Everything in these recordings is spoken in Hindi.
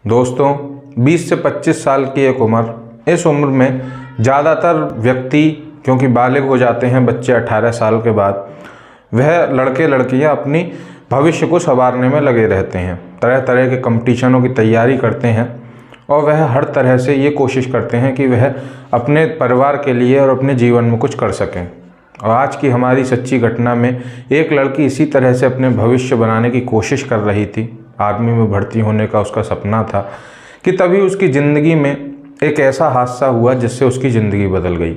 दोस्तों 20 से 25 साल की एक उम्र, इस उम्र में ज़्यादातर व्यक्ति क्योंकि बालिग हो जाते हैं बच्चे 18 साल के बाद, वह लड़के लड़कियां अपनी भविष्य को संवारने में लगे रहते हैं। तरह तरह के कंपटीशनों की तैयारी करते हैं और वह हर तरह से ये कोशिश करते हैं कि वह अपने परिवार के लिए और अपने जीवन में कुछ कर सकें। और आज की हमारी सच्ची घटना में एक लड़की इसी तरह से अपने भविष्य बनाने की कोशिश कर रही थी। आर्मी में भर्ती होने का उसका सपना था कि तभी उसकी ज़िंदगी में एक ऐसा हादसा हुआ जिससे उसकी ज़िंदगी बदल गई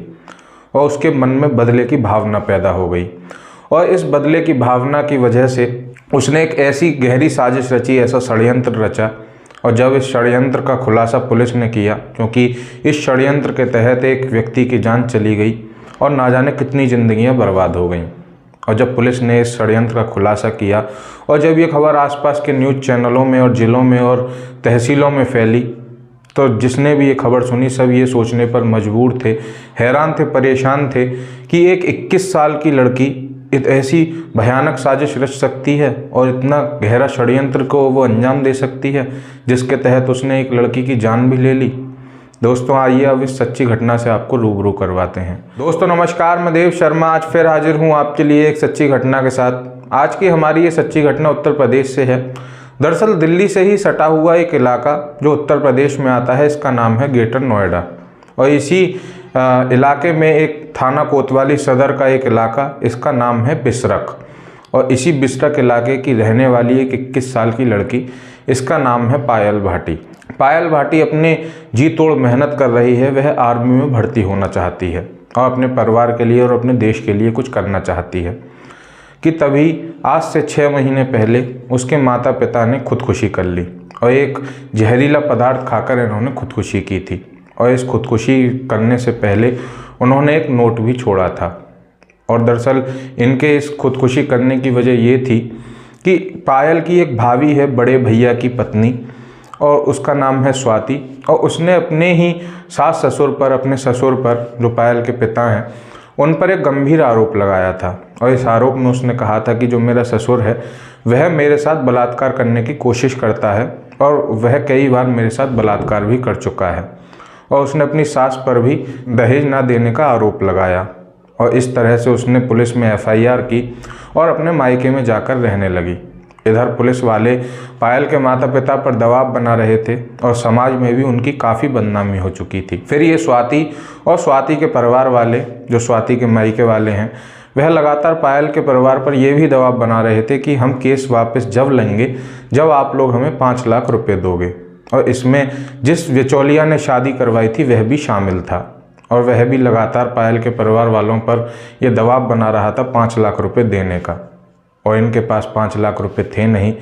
और उसके मन में बदले की भावना पैदा हो गई। और इस बदले की भावना की वजह से उसने एक ऐसी गहरी साजिश रची, ऐसा षड्यंत्र रचा। और जब इस षड्यंत्र का खुलासा पुलिस ने किया, क्योंकि इस षड्यंत्र के तहत एक व्यक्ति की जान चली गई और ना जाने कितनी ज़िंदगियां बर्बाद हो गईं। और जब पुलिस ने इस षड्यंत्र का खुलासा किया और जब ये खबर आसपास के न्यूज़ चैनलों में और ज़िलों में और तहसीलों में फैली, तो जिसने भी ये खबर सुनी सब ये सोचने पर मजबूर थे, हैरान थे, परेशान थे कि एक 21 साल की लड़की ऐसी भयानक साजिश रच सकती है और इतना गहरा षड्यंत्र को वो अंजाम दे सकती है जिसके तहत उसने एक लड़की की जान भी ले ली। दोस्तों आइए अब इस सच्ची घटना से आपको रूबरू करवाते हैं। दोस्तों नमस्कार, मैं देव शर्मा आज फिर हाजिर हूँ आपके लिए एक सच्ची घटना के साथ। आज की हमारी ये सच्ची घटना उत्तर प्रदेश से है। दरअसल दिल्ली से ही सटा हुआ एक इलाका जो उत्तर प्रदेश में आता है, इसका नाम है ग्रेटर नोएडा। और इसी इलाके में एक थाना कोतवाली सदर का एक इलाका, इसका नाम है बिसरख। और इसी बिसरख इलाके की रहने वाली एक 21 साल की लड़की, इसका नाम है पायल भाटी। पायल भाटी अपने जी तोड़ मेहनत कर रही है। वह आर्मी में भर्ती होना चाहती है और अपने परिवार के लिए और अपने देश के लिए कुछ करना चाहती है कि तभी आज से 6 महीने पहले उसके माता पिता ने खुदकुशी कर ली और एक जहरीला पदार्थ खाकर इन्होंने खुदकुशी की थी। और इस खुदकुशी करने से पहले उन्होंने एक नोट भी छोड़ा था। और दरअसल इनके इस खुदकुशी करने की वजह ये थी कि पायल की एक भाभी है, बड़े भैया की पत्नी, और उसका नाम है स्वाति। और उसने अपने ही सास ससुर पर, अपने ससुर पर जो पायल के पिता हैं, उन पर एक गंभीर आरोप लगाया था। और इस आरोप में उसने कहा था कि जो मेरा ससुर है वह मेरे साथ बलात्कार करने की कोशिश करता है और वह कई बार मेरे साथ बलात्कार भी कर चुका है। और उसने अपनी सास पर भी दहेज ना देने का आरोप लगाया। और इस तरह से उसने पुलिस में FIR की और अपने मायके में जाकर रहने लगी। इधर पुलिस वाले पायल के माता पिता पर दबाव बना रहे थे और समाज में भी उनकी काफ़ी बदनामी हो चुकी थी। फिर ये स्वाति और स्वाति के परिवार वाले, जो स्वाति के मायके वाले हैं, वह लगातार पायल के परिवार पर यह भी दबाव बना रहे थे कि हम केस वापस जब लेंगे जब आप लोग हमें 5 लाख रुपए दोगे। और इसमें जिस बिचौलिया ने शादी करवाई थी वह भी शामिल था और वह भी लगातार पायल के परिवार वालों पर यह दबाव बना रहा था 5 लाख रुपए देने का। और इनके पास 5 लाख रुपए थे नहीं।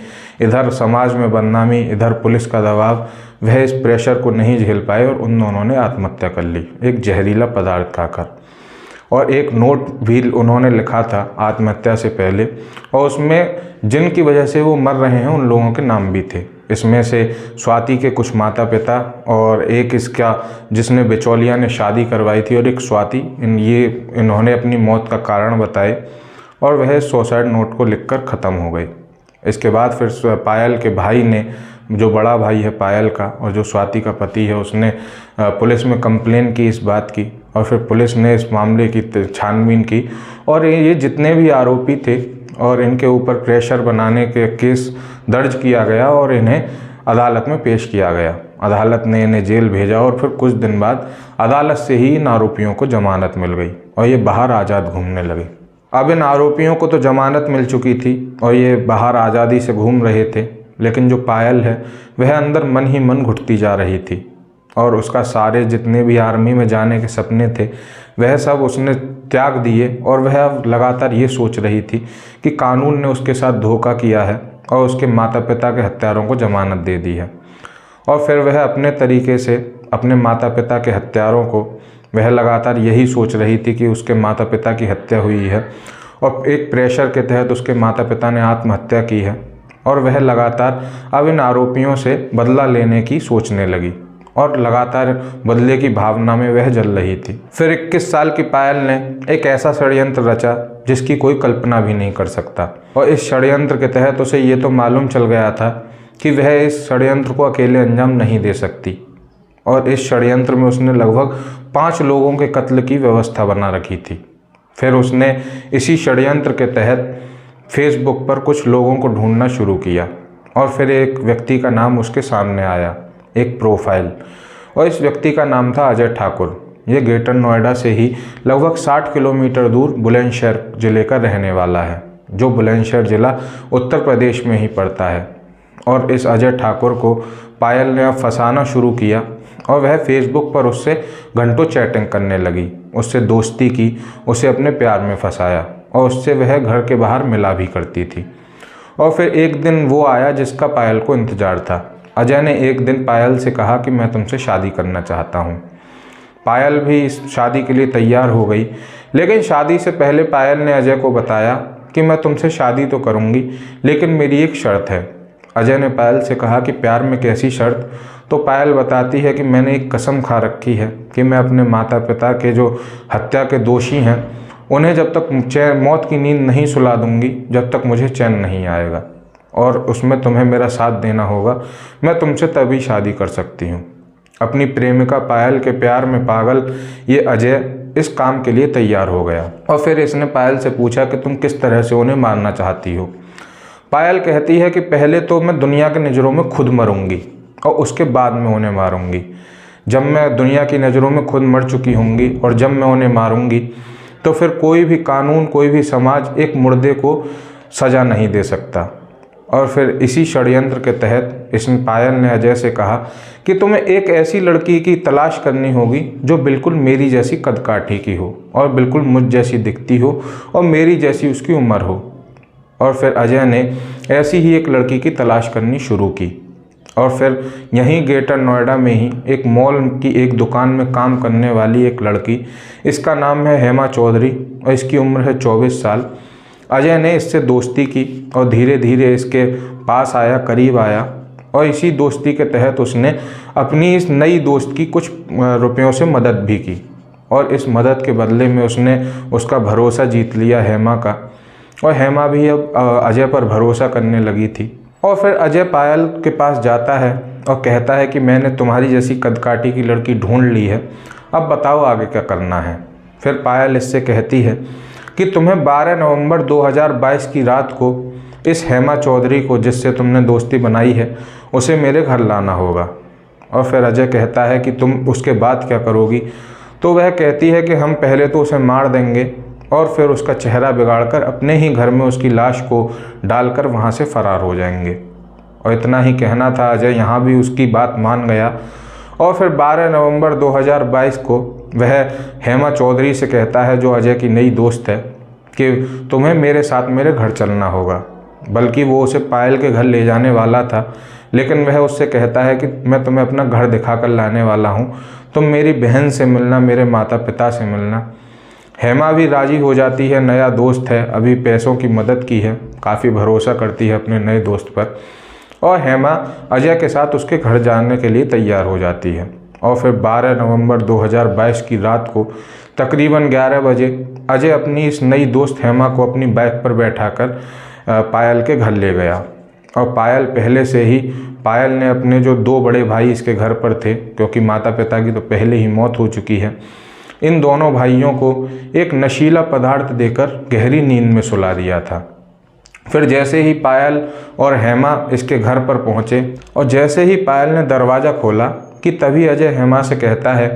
इधर समाज में बदनामी, इधर पुलिस का दबाव, वह इस प्रेशर को नहीं झेल पाए और उन दोनों ने आत्महत्या कर ली, एक जहरीला पदार्थ खाकर। और एक नोट भी उन्होंने लिखा था आत्महत्या से पहले, और उसमें जिनकी वजह से वो मर रहे हैं उन लोगों के नाम भी थे। इसमें से स्वाति के कुछ माता पिता और एक इसका जिसने बिचौलिया ने शादी करवाई थी और एक स्वाति, इन्होंने अपनी मौत का कारण बताए और वह सुसाइड नोट को लिखकर ख़त्म हो गई। इसके बाद फिर पायल के भाई ने, जो बड़ा भाई है पायल का और जो स्वाति का पति है, उसने पुलिस में कंप्लेन की इस बात की। और फिर पुलिस ने इस मामले की छानबीन की और ये जितने भी आरोपी थे और इनके ऊपर प्रेशर बनाने के केस दर्ज किया गया और इन्हें अदालत में पेश किया गया। अदालत ने इन्हें जेल भेजा और फिर कुछ दिन बाद अदालत से ही इन आरोपियों को जमानत मिल गई और ये बाहर आज़ाद घूमने लगे। अब इन आरोपियों को तो जमानत मिल चुकी थी और ये बाहर आज़ादी से घूम रहे थे, लेकिन जो पायल है वह अंदर मन ही मन घुटती जा रही थी और उसका सारे जितने भी आर्मी में जाने के सपने थे वह सब उसने त्याग दिए। और वह अब लगातार ये सोच रही थी कि कानून ने उसके साथ धोखा किया है और उसके माता पिता के हत्यारों को जमानत दे दी है। और फिर वह अपने तरीके से अपने माता पिता के हत्यारों को, वह लगातार यही सोच रही थी कि उसके माता पिता की हत्या हुई है और एक प्रेशर के तहत उसके माता पिता ने आत्महत्या की है। और वह लगातार अब इन आरोपियों से बदला लेने की सोचने लगी और लगातार बदले की भावना में वह जल रही थी। फिर 21 साल की पायल ने एक ऐसा षड्यंत्र रचा जिसकी कोई कल्पना भी नहीं कर सकता। और इस षड्यंत्र के तहत उसे ये तो मालूम चल गया था कि वह इस षड्यंत्र को अकेले अंजाम नहीं दे सकती, और इस षड्यंत्र में उसने लगभग 5 लोगों के कत्ल की व्यवस्था बना रखी थी। फिर उसने इसी षड्यंत्र के तहत फेसबुक पर कुछ लोगों को ढूंढना शुरू किया, और फिर एक व्यक्ति का नाम उसके सामने आया, एक प्रोफाइल, और इस व्यक्ति का नाम था अजय ठाकुर। ये ग्रेटर नोएडा से ही लगभग 60 किलोमीटर दूर बुलंदशहर ज़िले का रहने वाला है, जो बुलंदशहर ज़िला उत्तर प्रदेश में ही पड़ता है। और इस अजय ठाकुर को पायल ने अब फंसाना शुरू किया, और वह फेसबुक पर उससे घंटों चैटिंग करने लगी, उससे दोस्ती की, उसे अपने प्यार में फंसाया, और उससे वह घर के बाहर मिला भी करती थी। और फिर एक दिन वो आया जिसका पायल को इंतज़ार था। अजय ने एक दिन पायल से कहा कि मैं तुमसे शादी करना चाहता हूँ। पायल भी इस शादी के लिए तैयार हो गई, लेकिन शादी से पहले पायल ने अजय को बताया कि मैं तुमसे शादी तो करूँगी, लेकिन मेरी एक शर्त है। अजय ने पायल से कहा कि प्यार में कैसी शर्त? तो पायल बताती है कि मैंने एक कसम खा रखी है कि मैं अपने माता पिता के जो हत्या के दोषी हैं उन्हें जब तक मौत की नींद नहीं सुला दूंगी, जब तक मुझे चैन नहीं आएगा, और उसमें तुम्हें मेरा साथ देना होगा। मैं तुमसे तभी शादी कर सकती हूँ। अपनी प्रेमिका पायल के प्यार में पागल ये अजय इस काम के लिए तैयार हो गया, और फिर इसने पायल से पूछा कि तुम किस तरह से उन्हें मारना चाहती हो। पायल कहती है कि पहले तो मैं दुनिया की नज़रों में खुद मरूंगी, और उसके बाद मैं उन्हें मारूंगी। जब मैं दुनिया की नज़रों में खुद मर चुकी होंगी और जब मैं उन्हें मारूंगी, तो फिर कोई भी कानून, कोई भी समाज एक मुर्दे को सज़ा नहीं दे सकता। और फिर इसी षड्यंत्र के तहत इसने पायल ने अजय से कहा कि तुम्हें एक ऐसी लड़की की तलाश करनी होगी जो बिल्कुल मेरी जैसी कदकाठी की हो, और बिल्कुल मुझ जैसी दिखती हो, और मेरी जैसी उसकी उम्र हो। और फिर अजय ने ऐसी ही एक लड़की की तलाश करनी शुरू की, और फिर यहीं ग्रेटर नोएडा में ही एक मॉल की एक दुकान में काम करने वाली एक लड़की, इसका नाम है हेमा चौधरी, और इसकी उम्र है 24 साल। अजय ने इससे दोस्ती की और धीरे धीरे इसके पास आया, करीब आया, और इसी दोस्ती के तहत उसने अपनी इस नई दोस्त की कुछ रुपयों से मदद भी की, और इस मदद के बदले में उसने उसका भरोसा जीत लिया हेमा का, और हेमा भी अब अजय पर भरोसा करने लगी थी। और फिर अजय पायल के पास जाता है और कहता है कि मैंने तुम्हारी जैसी कदकाठी की लड़की ढूंढ ली है, अब बताओ आगे क्या करना है। फिर पायल इससे कहती है कि तुम्हें 12 नवंबर 2022 की रात को इस हेमा चौधरी को, जिससे तुमने दोस्ती बनाई है, उसे मेरे घर लाना होगा। और फिर अजय कहता है कि तुम उसके बाद क्या करोगी? तो वह कहती है कि हम पहले तो उसे मार देंगे, और फिर उसका चेहरा बिगाड़कर अपने ही घर में उसकी लाश को डालकर वहाँ से फरार हो जाएंगे। और इतना ही कहना था, अजय यहाँ भी उसकी बात मान गया, और फिर 12 नवंबर 2022 को वह हेमा चौधरी से कहता है, जो अजय की नई दोस्त है, कि तुम्हें मेरे साथ मेरे घर चलना होगा। बल्कि वो उसे पायल के घर ले जाने वाला था, लेकिन वह उससे कहता है कि मैं तुम्हें अपना घर दिखाकर लाने वाला हूँ, तुम मेरी बहन से मिलना, मेरे माता पिता से मिलना। हेमा भी राज़ी हो जाती है, नया दोस्त है, अभी पैसों की मदद की है, काफ़ी भरोसा करती है अपने नए दोस्त पर, और हेमा अजय के साथ उसके घर जाने के लिए तैयार हो जाती है। और फिर 12 नवंबर 2022 की रात को तकरीबन 11 बजे अजय अपनी इस नई दोस्त हेमा को अपनी बाइक पर बैठाकर पायल के घर ले गया। और पायल पहले से ही, पायल ने अपने जो 2 बड़े भाई इसके घर पर थे, क्योंकि माता पिता की तो पहले ही मौत हो चुकी है, इन दोनों भाइयों को एक नशीला पदार्थ देकर गहरी नींद में सुला दिया था। फिर जैसे ही पायल और हेमा इसके घर पर पहुँचे, और जैसे ही पायल ने दरवाज़ा खोला कि तभी अजय हेमा से कहता है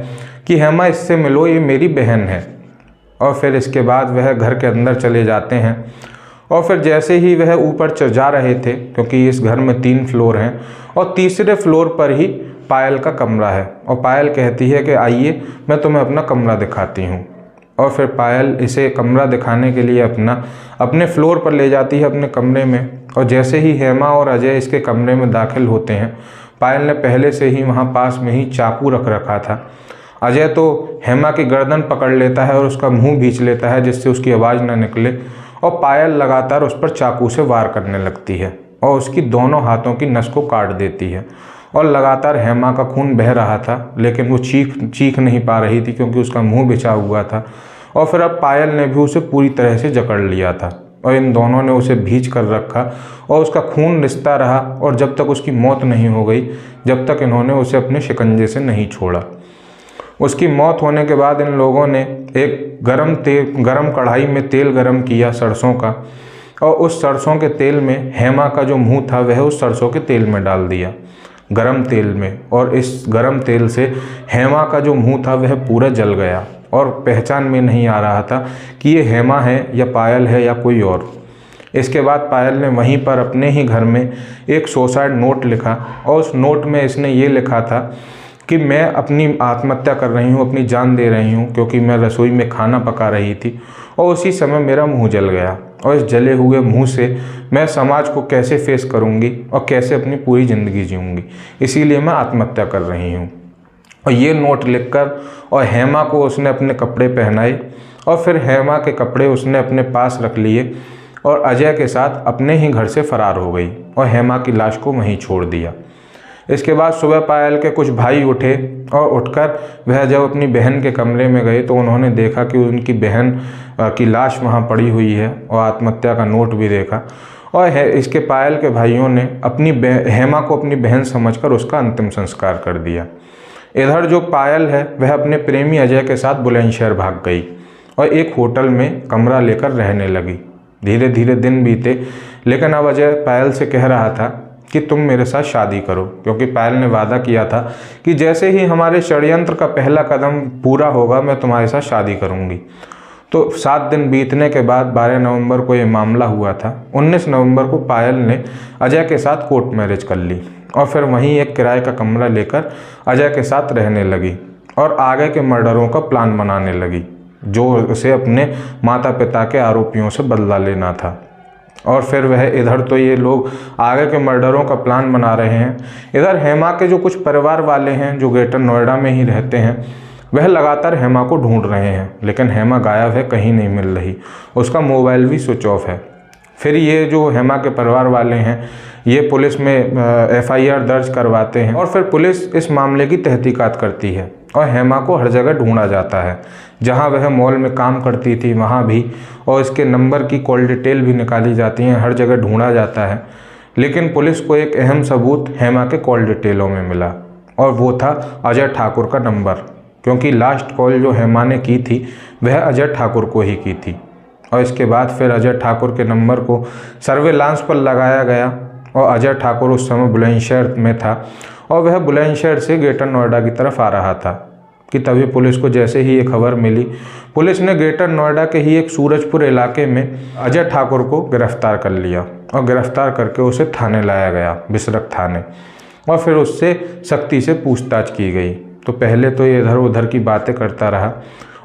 कि हेमा, इससे मिलो, ये मेरी बहन है। और फिर इसके बाद वह घर के अंदर चले जाते हैं। और फिर जैसे ही वह ऊपर जा रहे थे, क्योंकि इस घर में 3 फ्लोर हैं, और तीसरे फ्लोर पर ही पायल का कमरा है, और पायल कहती है कि आइए मैं तुम्हें अपना कमरा दिखाती हूँ। और फिर पायल इसे कमरा दिखाने के लिए अपने फ्लोर पर ले जाती है, अपने कमरे में। और जैसे ही हेमा और अजय इसके कमरे में दाखिल होते हैं, पायल ने पहले से ही वहाँ पास में ही चाकू रख रखा था। अजय तो हेमा की गर्दन पकड़ लेता है और उसका मुंह भींच लेता है, जिससे उसकी आवाज़ न निकले, और पायल लगातार उस पर चाकू से वार करने लगती है, और उसकी दोनों हाथों की नस को काट देती है। और लगातार हेमा का खून बह रहा था, लेकिन वो चीख नहीं पा रही थी, क्योंकि उसका मुंह बिछा हुआ था। और फिर अब पायल ने भी उसे पूरी तरह से जकड़ लिया था, और इन दोनों ने उसे भींच कर रखा और उसका खून रिसता रहा और जब तक उसकी मौत नहीं हो गई, जब तक इन्होंने उसे अपने शिकंजे से नहीं छोड़ा। उसकी मौत होने के बाद इन लोगों ने एक गरम कढ़ाई में तेल गरम किया सरसों का, और उस सरसों के तेल में हेमा का जो मुंह था वह उस सरसों के तेल में डाल दिया, गरम तेल में। और इस गरम तेल से हेमा का जो मुंह था वह पूरा जल गया और पहचान में नहीं आ रहा था कि ये हेमा है या पायल है या कोई और। इसके बाद पायल ने वहीं पर अपने ही घर में एक सुसाइड नोट लिखा और उस नोट में इसने ये लिखा था कि मैं अपनी आत्महत्या कर रही हूँ, अपनी जान दे रही हूँ, क्योंकि मैं रसोई में खाना पका रही थी और उसी समय मेरा मुंह जल गया और इस जले हुए मुंह से मैं समाज को कैसे फेस करूँगी और कैसे अपनी पूरी ज़िंदगी जीऊँगी, इसीलिए मैं आत्महत्या कर रही हूँ। और ये नोट लिखकर और हेमा को उसने अपने कपड़े पहनाए और फिर हेमा के कपड़े उसने अपने पास रख लिए और अजय के साथ अपने ही घर से फरार हो गई और हेमा की लाश को वहीं छोड़ दिया। इसके बाद सुबह पायल के कुछ भाई उठे और उठकर वह जब अपनी बहन के कमरे में गए तो उन्होंने देखा कि उनकी बहन की लाश वहाँ पड़ी हुई है और आत्महत्या का नोट भी देखा। और इसके पायल के भाइयों ने अपनी हेमा को अपनी बहन समझकर उसका अंतिम संस्कार कर दिया। इधर जो पायल है वह अपने प्रेमी अजय के साथ बुलंदशहर भाग गई और एक होटल में कमरा लेकर रहने लगी। धीरे धीरे दिन बीते, लेकिन अब अजय पायल से कह रहा था कि तुम मेरे साथ शादी करो, क्योंकि पायल ने वादा किया था कि जैसे ही हमारे षड्यंत्र का पहला कदम पूरा होगा मैं तुम्हारे साथ शादी करूंगी। तो 7 दिन बीतने के बाद 12 नवंबर को ये मामला हुआ था। 19 नवंबर को पायल ने अजय के साथ कोर्ट मैरिज कर ली और फिर वहीं एक किराए का कमरा लेकर अजय के साथ रहने लगी और आगे के मर्डरों का प्लान बनाने लगी, जो उसे अपने माता पिता के आरोपियों से बदला लेना था। और फिर वह इधर तो ये लोग आगे के मर्डरों का प्लान बना रहे हैं, इधर हेमा के जो कुछ परिवार वाले हैं जो ग्रेटर नोएडा में ही रहते हैं वह लगातार हेमा को ढूंढ रहे हैं, लेकिन हेमा गायब है, कहीं नहीं मिल रही, उसका मोबाइल भी स्विच ऑफ है। फिर ये जो हेमा के परिवार वाले हैं ये पुलिस में FIR दर्ज करवाते हैं और फिर पुलिस इस मामले की तहकीकात करती है और हेमा को हर जगह ढूंढा जाता है, जहां वह मॉल में काम करती थी वहां भी, और इसके नंबर की कॉल डिटेल भी निकाली जाती है, हर जगह ढूंढा जाता है। लेकिन पुलिस को एक अहम सबूत हेमा के कॉल डिटेलों में मिला और वो था अजय ठाकुर का नंबर, क्योंकि लास्ट कॉल जो हेमा ने की थी वह अजय ठाकुर को ही की थी। और इसके बाद फिर अजय ठाकुर के नंबर को सर्वेलांस पर लगाया गया और अजय ठाकुर उस समय बुलंदशहर में था और वह बुलंदशहर से ग्रेटर नोएडा की तरफ आ रहा था कि तभी पुलिस को जैसे ही ये खबर मिली, पुलिस ने ग्रेटर नोएडा के ही एक सूरजपुर इलाके में अजय ठाकुर को गिरफ्तार कर लिया और गिरफ्तार करके उसे थाने लाया गया, बिसरख थाने, और फिर उससे सख्ती से पूछताछ की गई। तो पहले तो ये इधर उधर की बातें करता रहा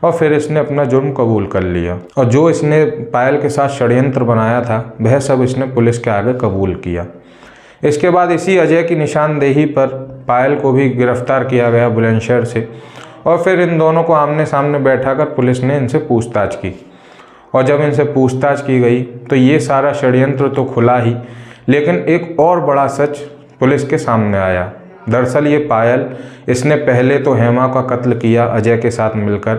और फिर इसने अपना जुर्म कबूल कर लिया और जो इसने पायल के साथ षड्यंत्र बनाया था वह सब इसने पुलिस के आगे कबूल किया। इसके बाद इसी अजय की निशानदेही पर पायल को भी गिरफ्तार किया गया बुलंदशहर से और फिर इन दोनों को आमने सामने बैठाकर पुलिस ने इनसे पूछताछ की। और जब इनसे पूछताछ की गई तो ये सारा षड्यंत्र तो खुला ही, लेकिन एक और बड़ा सच पुलिस के सामने आया। दरअसल ये पायल, इसने पहले तो हेमा का कत्ल किया अजय के साथ मिलकर,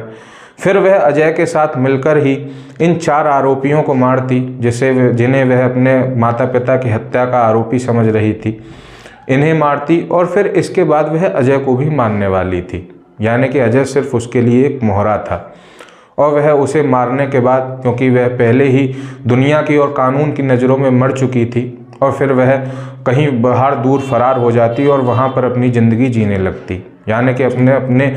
फिर वह अजय के साथ मिलकर ही इन 4 आरोपियों को मारती जिन्हें वह अपने माता पिता की हत्या का आरोपी समझ रही थी, इन्हें मारती और फिर इसके बाद वह अजय को भी मारने वाली थी। यानी कि अजय सिर्फ उसके लिए एक मोहरा था और वह उसे मारने के बाद, क्योंकि वह पहले ही दुनिया की और कानून की नज़रों में मर चुकी थी, और फिर वह कहीं बाहर दूर फरार हो जाती और वहाँ पर अपनी ज़िंदगी जीने लगती। यानी कि अपने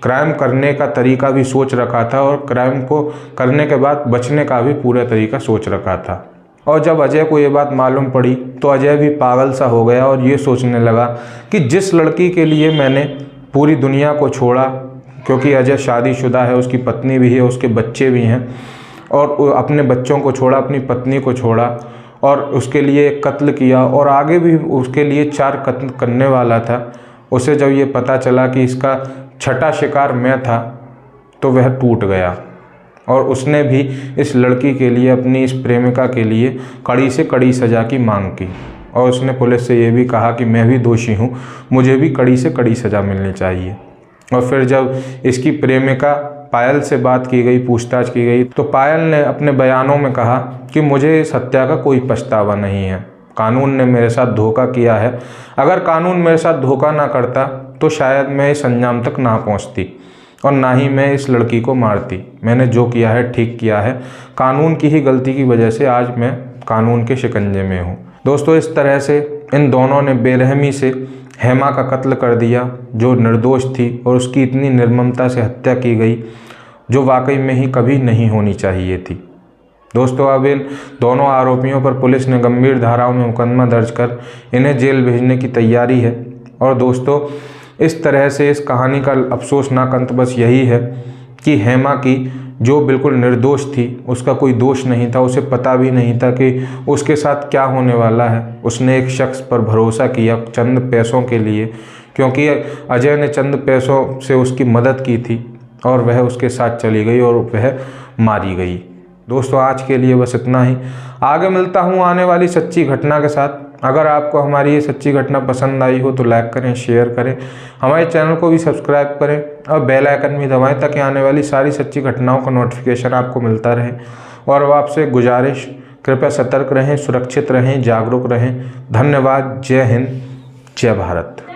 क्राइम करने का तरीका भी सोच रखा था और क्राइम को करने के बाद बचने का भी पूरा तरीका सोच रखा था। और जब अजय को ये बात मालूम पड़ी तो अजय भी पागल सा हो गया और ये सोचने लगा कि जिस लड़की के लिए मैंने पूरी दुनिया को छोड़ा, क्योंकि अजय शादीशुदा है, उसकी पत्नी भी है, उसके बच्चे भी हैं, और अपने बच्चों को छोड़ा, अपनी पत्नी को छोड़ा और उसके लिए एक कत्ल किया और आगे भी उसके लिए 4 कत्ल करने वाला था। उसे जब ये पता चला कि इसका 6ठा शिकार मैं था तो वह टूट गया और उसने भी इस लड़की के लिए, अपनी इस प्रेमिका के लिए कड़ी से कड़ी सज़ा की मांग की और उसने पुलिस से ये भी कहा कि मैं भी दोषी हूँ, मुझे भी कड़ी से कड़ी सज़ा मिलनी चाहिए। और फिर जब इसकी प्रेमिका पायल से बात की गई, पूछताछ की गई, तो पायल ने अपने बयानों में कहा कि मुझे इस हत्या का कोई पछतावा नहीं है। कानून ने मेरे साथ धोखा किया है। अगर कानून मेरे साथ धोखा ना करता तो शायद मैं इस अंजाम तक ना पहुंचती और ना ही मैं इस लड़की को मारती। मैंने जो किया है ठीक किया है। कानून की ही गलती की वजह से आज मैं कानून के शिकंजे में हूँ। दोस्तों, इस तरह से इन दोनों ने बेरहमी से हेमा का कत्ल कर दिया, जो निर्दोष थी, और उसकी इतनी निर्ममता से हत्या की गई जो वाकई में ही कभी नहीं होनी चाहिए थी। दोस्तों, अब इन दोनों आरोपियों पर पुलिस ने गंभीर धाराओं में मुकदमा दर्ज कर इन्हें जेल भेजने की तैयारी है। और दोस्तों, इस तरह से इस कहानी का अफसोसनाक अंत बस यही है कि हेमा की, जो बिल्कुल निर्दोष थी, उसका कोई दोष नहीं था, उसे पता भी नहीं था कि उसके साथ क्या होने वाला है। उसने एक शख्स पर भरोसा किया चंद पैसों के लिए, क्योंकि अजय ने चंद पैसों से उसकी मदद की थी और वह उसके साथ चली गई और वह मारी गई। दोस्तों, आज के लिए बस इतना ही। आगे मिलता हूँ आने वाली सच्ची घटना के साथ। अगर आपको हमारी ये सच्ची घटना पसंद आई हो तो लाइक करें, शेयर करें, हमारे चैनल को भी सब्सक्राइब करें और बेल आइकन भी दबाएं ताकि आने वाली सारी सच्ची घटनाओं का नोटिफिकेशन आपको मिलता रहे। और अब आपसे गुजारिश, कृपया सतर्क रहें, सुरक्षित रहें, जागरूक रहें। धन्यवाद। जय हिंद, जय भारत।